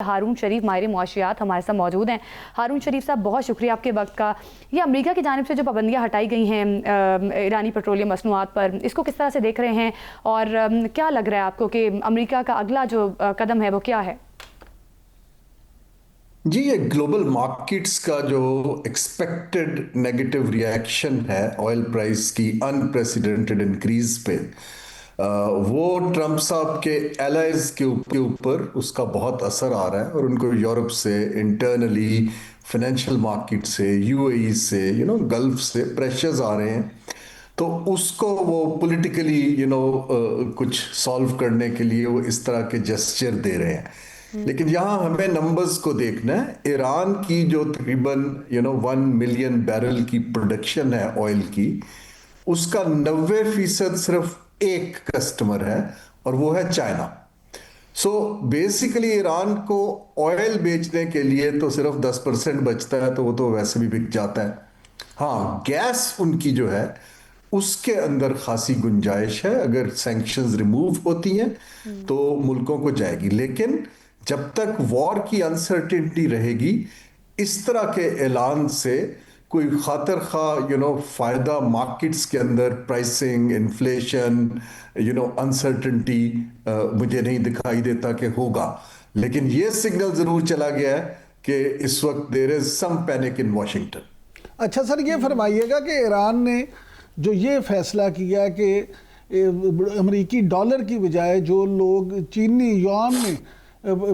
ہارون شریف ماہر معاشیات ہمارے ساتھ موجود ہیں۔ ہارون شریف صاحب، بہت شکریہ آپ کے وقت کا۔ یہ امریکہ کی جانب سے جو پابندیاں ہٹائی گئی ہیں ایرانی پیٹرولیم مصنوعات پر، اس کو کس طرح سے دیکھ رہے ہیں اور کیا لگ رہا ہے آپ کو کہ امریکہ کا اگلا جو قدم ہے وہ کیا ہے؟ جی، یہ گلوبل مارکیٹس کا جو ایکسپیکٹڈ نیگیٹو ریاکشن ہے آئل پرائس کی انپریسیڈنٹڈ انکریز پہ، وہ ٹرمپ صاحب کے ایلائز کے اوپر اس کا بہت اثر آ رہا ہے، اور ان کو یورپ سے انٹرنلی فائنینشیل مارکیٹ سے یو اے ای سے گلف سے پریشرز آ رہے ہیں، تو اس کو وہ پولیٹیکلی کچھ سالو کرنے کے لیے وہ اس طرح کے جسچر دے رہے ہیں۔ لیکن یہاں ہمیں نمبرز کو دیکھنا ہے۔ ایران کی جو تقریباً 1 ملین بیرل کی پروڈکشن ہے آئل کی، اس کا 90% صرف ایک کسٹمر ہے اور وہ ہے چائنا۔ سو بیسیکلی ایران کو آئل بیچنے کے لیے تو صرف 10% بچتا ہے، تو وہ تو ویسے بھی بک جاتا ہے۔ ہاں، گیس ان کی جو ہے اس کے اندر خاصی گنجائش ہے، اگر سینکشنز ریموو ہوتی ہیں تو ملکوں کو جائے گی، لیکن جب تک وار کی انسرٹنٹی رہے گی، اس طرح کے اعلان سے کوئی خاطر خواہ فائدہ مارکیٹس کے اندر پرائسنگ، انفلیشن، انسرٹنٹی مجھے نہیں دکھائی دیتا کہ ہوگا۔ لیکن یہ سگنل ضرور چلا گیا ہے کہ اس وقت دیر از سم پینک ان واشنگٹن۔ اچھا سر، یہ فرمائیے گا کہ ایران نے جو یہ فیصلہ کیا کہ امریکی ڈالر کی بجائے جو لوگ چینی یوان میں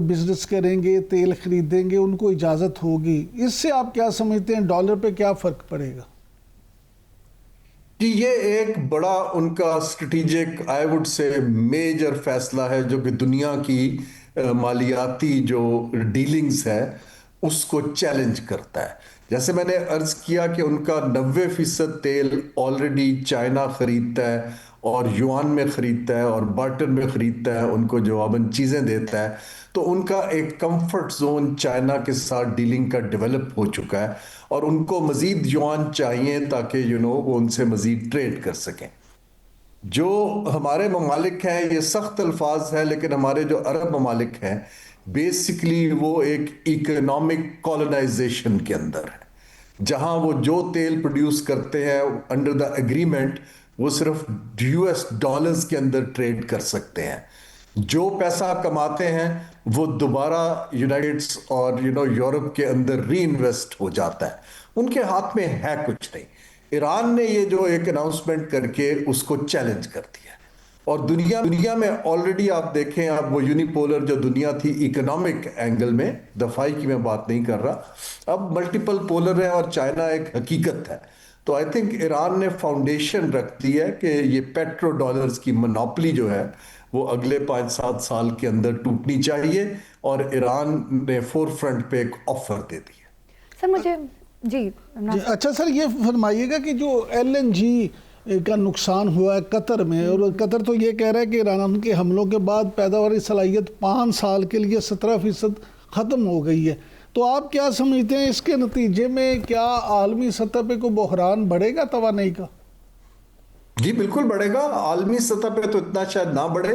بزنس کریں گے، تیل خریدیں گے، ان کو اجازت ہوگی، اس سے آپ کیا سمجھتے ہیں ڈالر پہ کیا فرق پڑے گا؟ جی، یہ ایک بڑا ان کا strategic I would say major فیصلہ ہے، جو کہ دنیا کی مالیاتی جو ڈیلنگز ہے اس کو چیلنج کرتا ہے۔ جیسے میں نے عرض کیا کہ ان کا 90% تیل آلریڈی چائنا خریدتا ہے اور یوان میں خریدتا ہے اور بارٹر میں خریدتا ہے، ان کو جواباً چیزیں دیتا ہے، تو ان کا ایک کمفرٹ زون چائنا کے ساتھ ڈیلنگ کا ڈیولپ ہو چکا ہے، اور ان کو مزید یوان چاہیے تاکہ وہ ان سے مزید ٹریڈ کر سکیں۔ جو ہمارے ممالک ہیں، یہ سخت الفاظ ہے، لیکن ہمارے جو عرب ممالک ہیں بیسیکلی وہ ایک اکنامک کالونائزیشن کے اندر ہے، جہاں وہ جو تیل پروڈیوس کرتے ہیں انڈر دا ایگریمنٹ وہ صرف US ڈالرز کے اندر ٹریڈ کر سکتے ہیں۔ جو پیسہ کماتے ہیں وہ دوبارہ یونائٹڈ اور یورپ کے اندر ری انویسٹ ہو جاتا ہے، ان کے ہاتھ میں ہے کچھ نہیں۔ ایران نے یہ جو ایک اناؤنسمنٹ کر کے اس کو چیلنج کر دیا، اور دنیا میں آلریڈی آپ دیکھیں، اب وہ یونیپولر جو دنیا تھی اکنامک اینگل میں، دفاعی کی میں بات نہیں کر رہا، اب ملٹیپل پولر ہے اور چائنا ایک حقیقت ہے۔ تو آئی تھنک ایران نے فاؤنڈیشن رکھ دی ہے کہ یہ پیٹرو ڈالرز کی منوپلی جو ہے وہ اگلے 5-7 سال کے اندر ٹوٹنی چاہیے، اور ایران نے فور فرنٹ پہ ایک آفر دے دی ہے۔ سر مجھے جی اچھا سر، یہ فرمائیے گا کہ جو LNG کا نقصان ہوا ہے قطر میں، اور قطر تو یہ کہہ رہا ہے کہ ایران کے حملوں کے بعد پیداواری صلاحیت 5 سال کے لیے 17% ختم ہو گئی ہے، تو آپ کیا سمجھتے ہیں اس کے نتیجے میں کیا عالمی سطح پہ کوئی بحران بڑھے گا توانائی کا؟ جی بالکل بڑھے گا، عالمی سطح پہ تو اتنا شاید نہ بڑھے،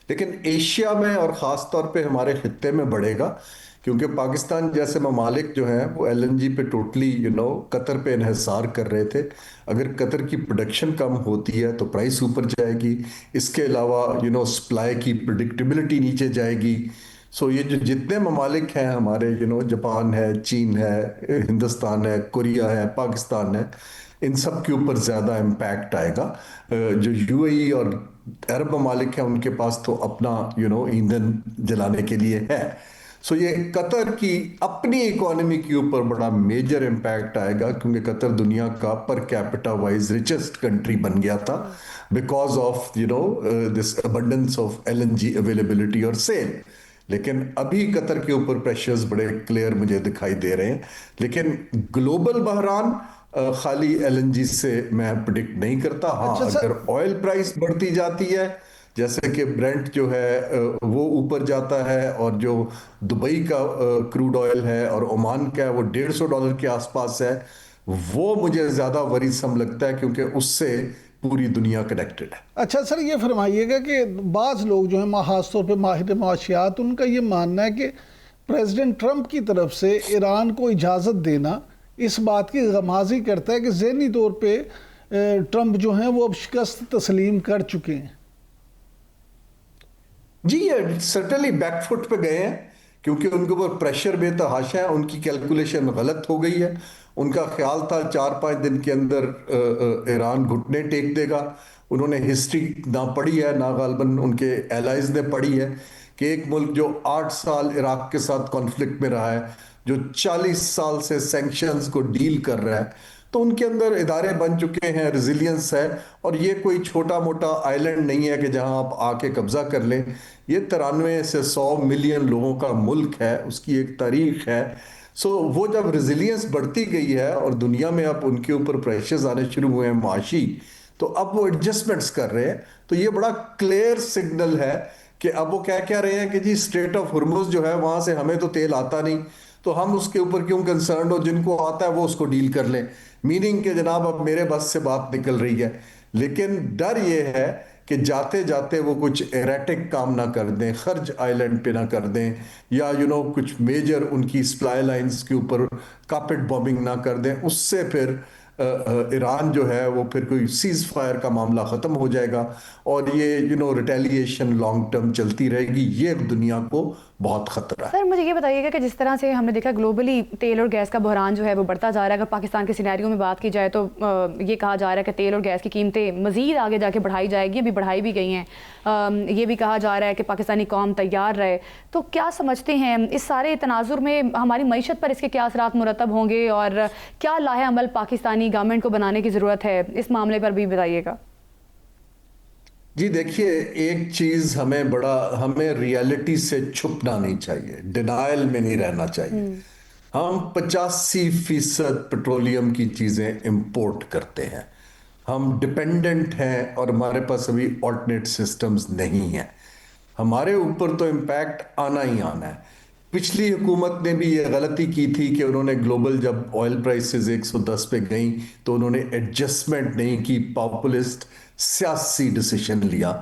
لیکن ایشیا میں اور خاص طور پہ ہمارے خطے میں بڑھے گا، کیونکہ پاکستان جیسے ممالک جو ہیں وہ LNG پہ ٹوٹلی قطر پہ انحصار کر رہے تھے۔ اگر قطر کی پروڈکشن کم ہوتی ہے تو پرائس اوپر جائے گی، اس کے علاوہ سپلائی کی پریڈکٹیبلٹی نیچے جائے گی۔ سو یہ جو جتنے ممالک ہیں ہمارے، جاپان ہے، چین ہے، ہندوستان ہے، کوریا ہے، پاکستان ہے، ان سب کے اوپر زیادہ امپیکٹ آئے گا۔ جو UAE اور عرب ممالک ہیں ان کے پاس تو اپنا ایندھن جلانے کے لیے ہے۔ سو یہ قطر کی اپنی اکانومی کے اوپر بڑا میجر امپیکٹ آئے گا، کیونکہ قطر دنیا کا per capita wise richest country بن گیا تھا because of this abundance of LNG availability اور سیل۔ لیکن ابھی قطر کے اوپر پریشرز بڑے کلیئر مجھے دکھائی دے رہے ہیں، لیکن گلوبل بحران خالی LNG سے میں پریڈکٹ نہیں کرتا۔ ہاں، اگر آئل پرائس بڑھتی جاتی ہے، جیسے کہ برنٹ جو ہے وہ اوپر جاتا ہے، اور جو دبئی کا کروڈ آئل ہے اور عمان کا ہے وہ $150 کے آس پاس ہے، وہ مجھے زیادہ وریسم لگتا ہے، کیونکہ اس سے پوری دنیا کنیکٹڈ ہے۔ اچھا سر، یہ فرمائیے گا کہ بعض لوگ جو ہیں خاص طور پہ ماہر معاشیات، ان کا یہ ماننا ہے کہ پریزیڈنٹ ٹرمپ کی طرف سے ایران کو اجازت دینا اس بات کی غمازی کرتا ہے کہ ذہنی طور پہ ٹرمپ جو ہیں وہ اب شکست تسلیم کر چکے ہیں؟ جی یہ سرٹنلی بیک فٹ پہ گئے ہیں کیونکہ ان کے اوپر پریشر بے تحاشا ہے. ان کی کیلکولیشن غلط ہو گئی ہے. ان کا خیال تھا 4-5 دن کے اندر ایران گھٹنے ٹیک دے گا. انہوں نے ہسٹری نہ پڑھی ہے، نہ غالباً ان کے ایلائز نے پڑھی ہے کہ ایک ملک جو 8 سال عراق کے ساتھ کانفلکٹ میں رہا ہے، جو 40 سال سے سینکشنز کو ڈیل کر رہا ہے، تو ان کے اندر ادارے بن چکے ہیں، ریزیلینس ہے. اور یہ کوئی چھوٹا موٹا آئیلینڈ نہیں ہے کہ جہاں آپ آ کے قبضہ کر لیں. یہ 93 سے 100 ملین لوگوں کا ملک ہے، اس کی ایک تاریخ ہے. سو وہ جب ریزیلینس بڑھتی گئی ہے اور دنیا میں اب ان کے اوپر پریشرز آنے شروع ہوئے ہیں معاشی، تو اب وہ ایڈجسٹمنٹس کر رہے ہیں. تو یہ بڑا کلیئر سگنل ہے کہ اب وہ کہہ رہے ہیں کہ جی اسٹریٹ آف ہرمز جو ہے وہاں سے ہمیں تو تیل آتا نہیں، تو ہم اس کے اوپر کیوں کنسرنڈ ہو، جن کو آتا ہے وہ اس کو ڈیل کر لیں. میننگ کہ جناب اب میرے بس سے بات نکل رہی ہے. لیکن ڈر یہ ہے کہ جاتے جاتے وہ کچھ ایریٹک کام نہ کر دیں، خرج آئیلینڈ پہ نہ کر دیں، یا کچھ میجر ان کی سپلائی لائنز کے اوپر کارپیٹ بومبنگ نہ کر دیں. اس سے پھر ایران جو ہے وہ پھر کوئی سیز فائر کا معاملہ ختم ہو جائے گا اور یہ ریٹیلیشن لانگ ٹرم چلتی رہے گی. یہ دنیا کو بہت خطرہ ہے. سر مجھے یہ بتائیے گا کہ جس طرح سے ہم نے دیکھا گلوبلی تیل اور گیس کا بحران جو ہے وہ بڑھتا جا رہا ہے، اگر پاکستان کے سینیریو میں بات کی جائے تو یہ کہا جا رہا ہے کہ تیل اور گیس کی قیمتیں مزید آگے جا کے بڑھائی جائے گی، ابھی بڑھائی بھی گئی ہیں. یہ بھی کہا جا رہا ہے کہ پاکستانی قوم تیار رہے. تو کیا سمجھتے ہیں اس سارے تناظر میں ہماری معیشت پر اس کے کیا اثرات مرتب ہوں گے، اور کیا لاہ عمل پاکستانی گورنمنٹ کو بنانے کی ضرورت ہے؟ اس معاملے پر بھی بتائیے گا. جی دیکھیے، ایک چیز ہمیں ریالٹی سے چھپنا نہیں چاہیے، ڈینائل میں نہیں رہنا چاہیے. ہم 85% پیٹرولیم کی چیزیں امپورٹ کرتے ہیں. ہم ڈپینڈنٹ ہیں اور ہمارے پاس ابھی آلٹرنیٹ سسٹمز نہیں ہیں. ہمارے اوپر تو امپیکٹ آنا ہی آنا ہے. پچھلی حکومت نے بھی یہ غلطی کی تھی کہ انہوں نے گلوبل جب آئل پرائسز 110 پہ گئیں تو انہوں نے ایڈجسٹمنٹ نہیں کی، پاپولسٹ سیاسی ڈیسیشن لیا،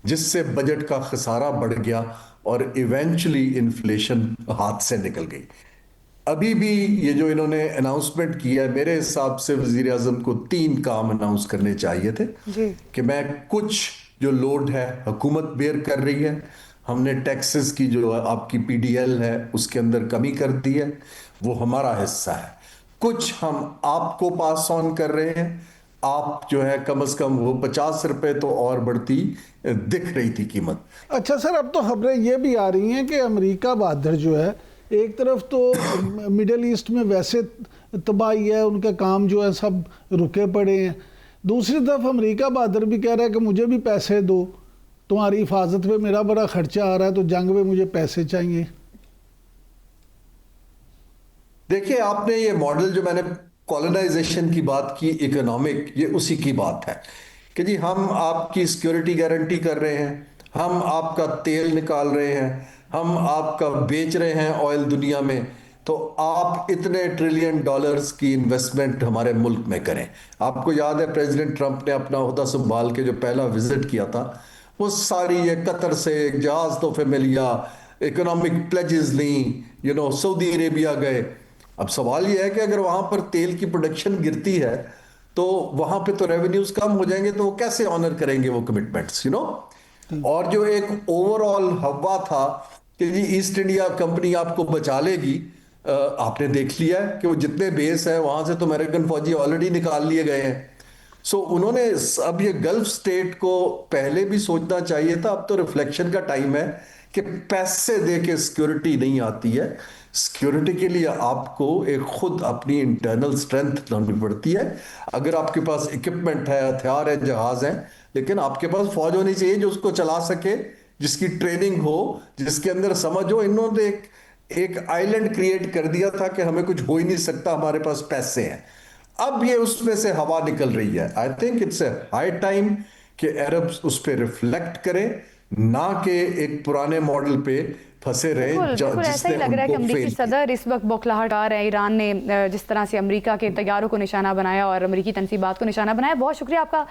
جس سے بجٹ کا خسارہ بڑھ گیا اور ایونچولی انفلیشن ہاتھ سے نکل گئی. ابھی بھی یہ جو انہوں نے اناؤنسمنٹ کیا ہے، میرے حساب سے وزیر اعظم کو 3 کام اناؤنس کرنے چاہیے تھے کہ میں کچھ جو لوڈ ہے حکومت بیئر کر رہی ہے، ہم نے ٹیکسز کی جو آپ کی پی ڈی ایل ہے اس کے اندر کمی کر دی ہے، وہ ہمارا حصہ ہے. کچھ ہم آپ کو پاس آن کر رہے ہیں، آپ جو ہے کم از کم وہ 50 روپے تو اور بڑھتی دکھ رہی تھی قیمت. اچھا سر، اب تو خبریں یہ بھی آ رہی ہیں کہ امریکہ بہادر جو ہے، ایک طرف تو مڈل ایسٹ میں ویسے تباہی ہے، ان کے کام جو ہے سب رکے پڑے ہیں، دوسری طرف امریکہ بہادر بھی کہہ رہا ہے کہ مجھے بھی پیسے دو، تمہاری حفاظت پہ میرا بڑا خرچہ آ رہا ہے، تو جنگ میں مجھے پیسے چاہیے. دیکھیے، آپ نے یہ ماڈل جو میں نے کالونائزیشن کی بات کی، اکنامک، یہ اسی کی بات ہے کہ جی ہم آپ کی سیکیورٹی گارنٹی کر رہے ہیں، ہم آپ کا تیل نکال رہے ہیں، ہم آپ کا بیچ رہے ہیں آئل دنیا میں، تو آپ اتنے ٹریلین ڈالرز کی انویسٹمنٹ ہمارے ملک میں کریں. آپ کو یاد ہے پریزیڈنٹ ٹرمپ نے اپنا عہدہ سنبھال کے جو پہلا وزٹ کیا تھا، وہ ساری یہ قطر سے ایک جہاز تحفے میں لیا، اکنامک پلیجز لیں، سعودی عربیہ گئے. اب سوال یہ ہے کہ اگر وہاں پر تیل کی پروڈکشن گرتی ہے تو وہاں پہ تو ریونیوز کم ہو جائیں گے، تو وہ کیسے آنر کریں گے وہ کمٹمنٹس. اور جو ایک اوور آل ہوا تھا کہ جی ایسٹ انڈیا کمپنی آپ کو بچا لے گی، آپ نے دیکھ لیا ہے کہ وہ جتنے بیس ہیں وہاں سے تو امریکن فوجی آلریڈی نکال لیے گئے ہیں. سو انہوں نے اب یہ گلف سٹیٹ کو پہلے بھی سوچنا چاہیے تھا. اب تو ریفلیکشن کا ٹائم ہے کہ پیسے دے کے سیکیورٹی نہیں آتی ہے. سیکیورٹی کے لیے آپ کو ایک خود اپنی انٹرنل سٹرینتھ لانی پڑتی ہے. اگر آپ کے پاس اکوپمنٹ ہے، ہتھیار ہے، جہاز ہیں، لیکن آپ کے پاس فوج ہونی چاہیے جو اس کو چلا سکے، جس کی ٹریننگ ہو، جس کے اندر سمجھ ہو. انہوں نے ایک آئیلینڈ کریٹ کر دیا تھا کہ ہمیں کچھ ہو ہی نہیں سکتا، ہمارے پاس پیسے ہیں. اب یہ اس میں سے ہوا نکل رہی ہے. I think it's a high time کہ عربز اس پہ ریفلیکٹ کریں، نہ کہ ایک پرانے ماڈل پہ پھنسے رہے. بالکل ایسا ہی لگ رہا ہے کہ امریکی صدر اس وقت بوکھلاہٹ آ رہے ہیں. ایران نے جس طرح سے امریکہ کے طیاروں کو نشانہ بنایا اور امریکی تنصیبات کو نشانہ بنایا. بہت شکریہ آپ کا.